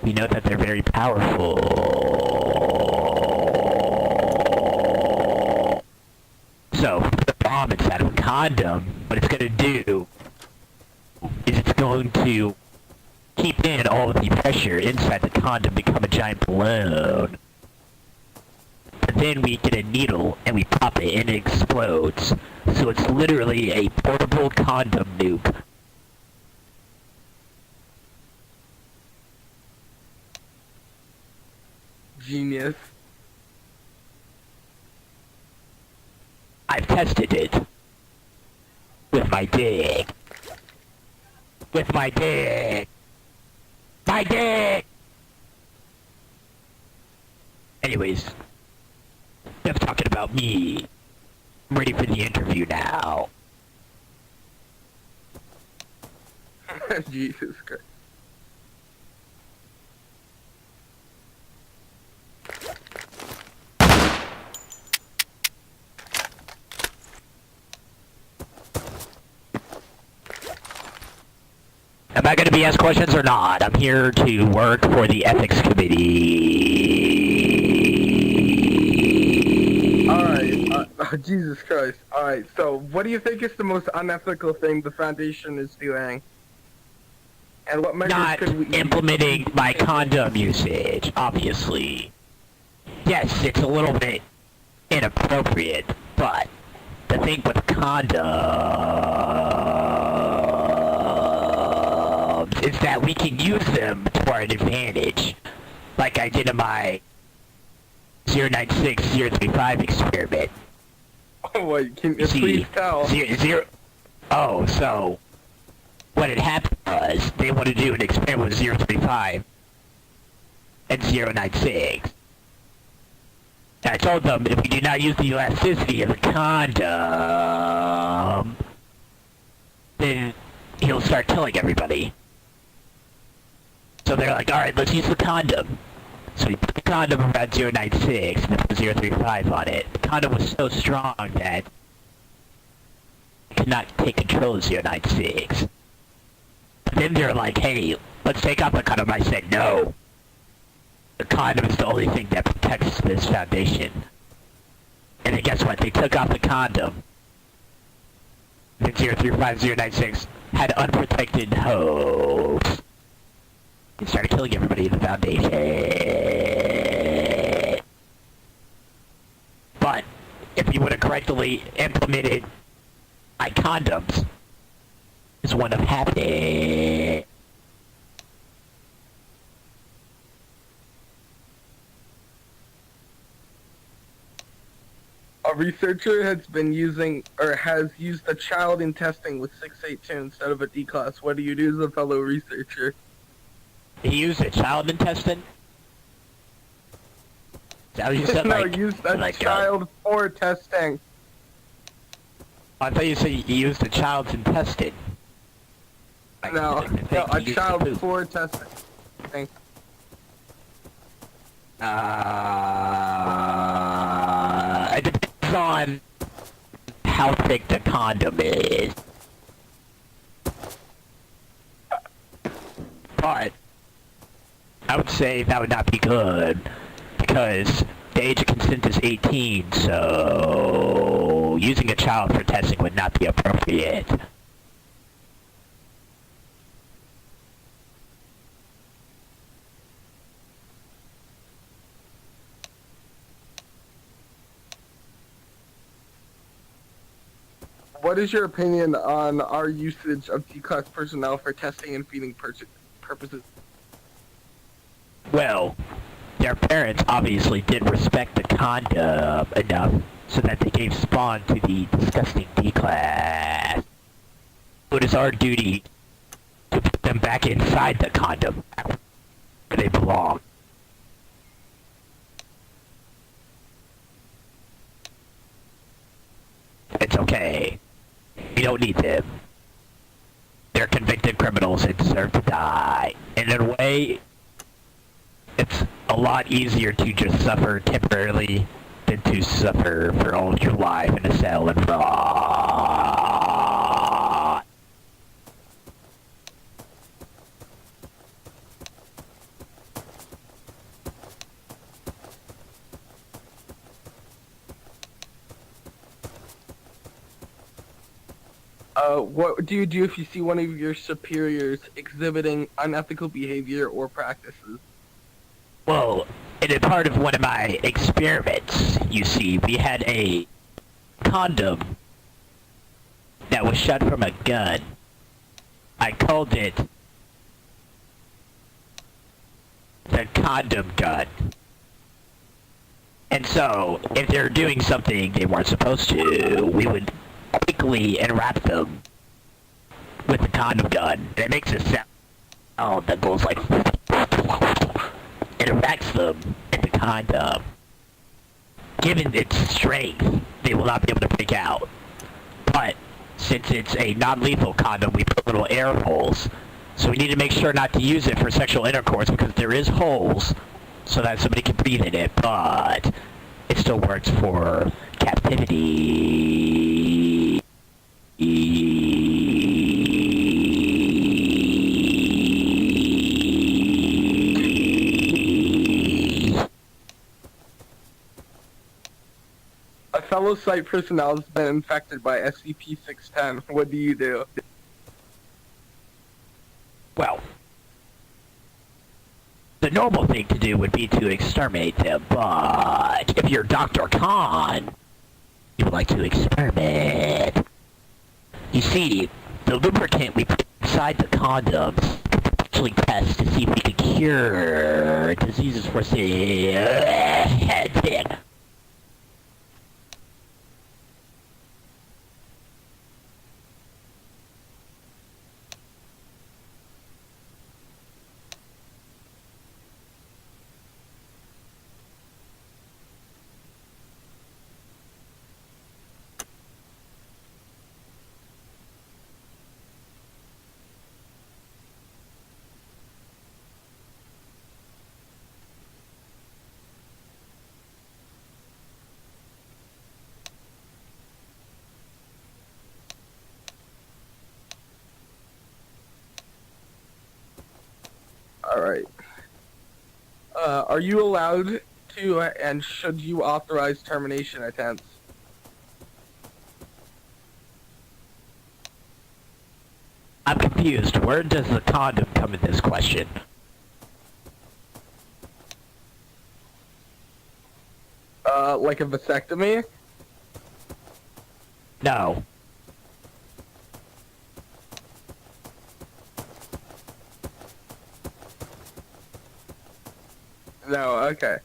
We know that they're very powerful. So, the bomb inside of a condom, what it's going to do is it's going to keep in all of the pressure inside the condom, become a giant balloon. But then we get a needle and we pop it and it explodes. So it's literally a portable condom nuke. Genius. I've tested it. With my dick. With my dick. My dick! Anyways, enough talking about me. I'm ready for the interview now. Jesus Christ. Am I going to be asked questions or not? I'm here to work for the ethics committee. Alright, Jesus Christ. Alright, so what do you think is the most unethical thing the Foundation is doing? And what measures Not could we implementing my condom usage, obviously. Yes, it's a little bit inappropriate, but the thing with condoms is that we can use them to our advantage, like I did in my 096-035 experiment. Oh, wait, can you See, please tell? Oh, so what had happened was they wanted to do an experiment with 035 and 096. And I told them if we do not use the elasticity of the condom, then he'll start killing everybody. So they're like, alright, let's use the condom. So we put the condom around 096 and then put 035 on it. The condom was so strong that it could not take control of 096. But then they're like, hey, let's take off the condom. I said, no. The condom is the only thing that protects this foundation. And then guess what? They took off the condom. Then 035, 096 had unprotected hose. They started killing everybody in the foundation. But if you would have correctly implemented my condoms, this wouldn't have happened. A researcher has used a child in testing with 682 instead of a D-class. What do you do as a fellow researcher? He used a child intestine? Is that what you said? No, Like, used a like child for testing. I thought you said you used a child's intestine. Like, No, like the thing no, a you used to child poop. for testing. It depends on how thick the condom is. But I would say that would not be good because the age of consent is 18, so using a child for testing would not be appropriate. What is your opinion on our usage of D-class personnel for testing and feeding purposes? Well, their parents obviously did respect the condom enough so that they gave spawn to the disgusting D-class. It is our duty to put them back inside the condom where they belong. It's okay. We don't need them. They're convicted criminals and deserve to die. And in a way, it's a lot easier to just suffer temporarily than to suffer for all of your life in a cell and rot. What do you do if you see one of your superiors exhibiting unethical behavior or practices? Well, in a part of one of my experiments, you see, we had a condom that was shot from a gun. I called it the condom gun. And so, if they're doing something they weren't supposed to, we would quickly enwrap them with the condom gun. And it makes a sound that goes like... It enwraps them in the condom. Given its strength, they will not be able to break out. But, since it's a non-lethal condom, we put little air holes. So we need to make sure not to use it for sexual intercourse because there is holes so that somebody can breathe in it, but it still works for captivity. A fellow site personnel has been infected by SCP-610. What do you do? Well, the normal thing to do would be to exterminate them, but if you're Dr. Khan, you would like to experiment. You see, the lubricant we put inside the condoms could actually test to see if we could cure diseases for, say, head. Alright. Are you allowed to, and should you authorize termination attempts? I'm confused. Where does the condom come in this question? Like a vasectomy? No. No, okay.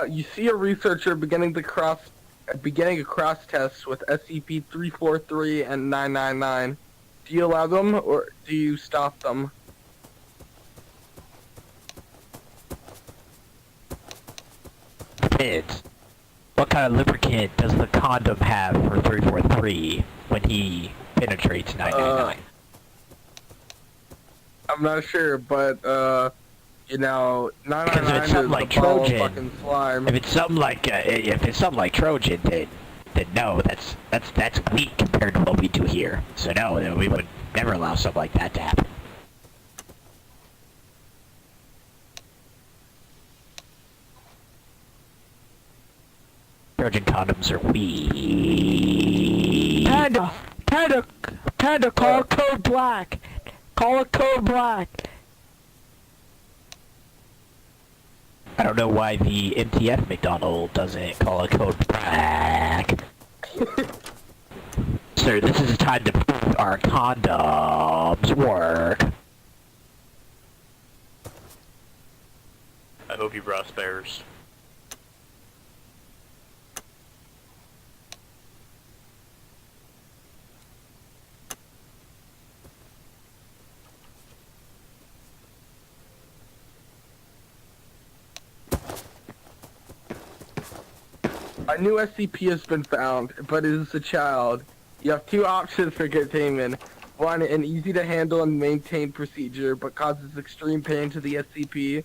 You see a researcher beginning a cross test with SCP-343 and 999. Do you allow them, or do you stop them? Kids. What kind of lubricant does the condom have for 343 when he penetrates 999? I'm not sure, but, you know, 999 Because if it's something like is a ball of Trojan, fucking slime. if it's something like Trojan, then no, that's weak compared to what we do here. So no, we would never allow something like that to happen. Trojan condoms are weak. Panda, call code black. Call a code black. I don't know why the MTF McDonald doesn't call a code black. Sir, this is a time to prove our condoms work. I hope you brought spares. A new SCP has been found, but it is a child. You have two options for containment. 1, an easy to handle and maintain procedure, but causes extreme pain to the SCP.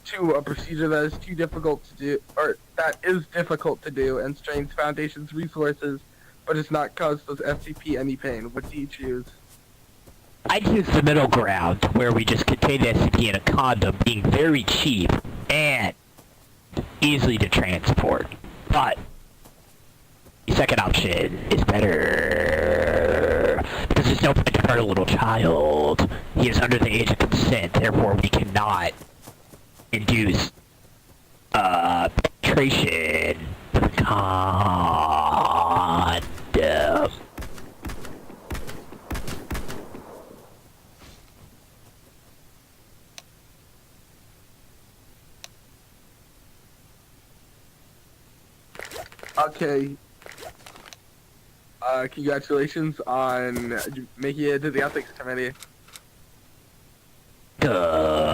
2, a procedure that is too difficult to do, or that is difficult to do and strains Foundation's resources, but does not cause those SCP any pain. What do you choose? I choose the middle ground, where we just contain the SCP in a condom, being very cheap and easily to transport. But the second option is better, because there's no point to hurt a little child. He is under the age of consent, therefore we cannot induce penetration with a condom. Okay. Congratulations on making it to the ethics committee. Good.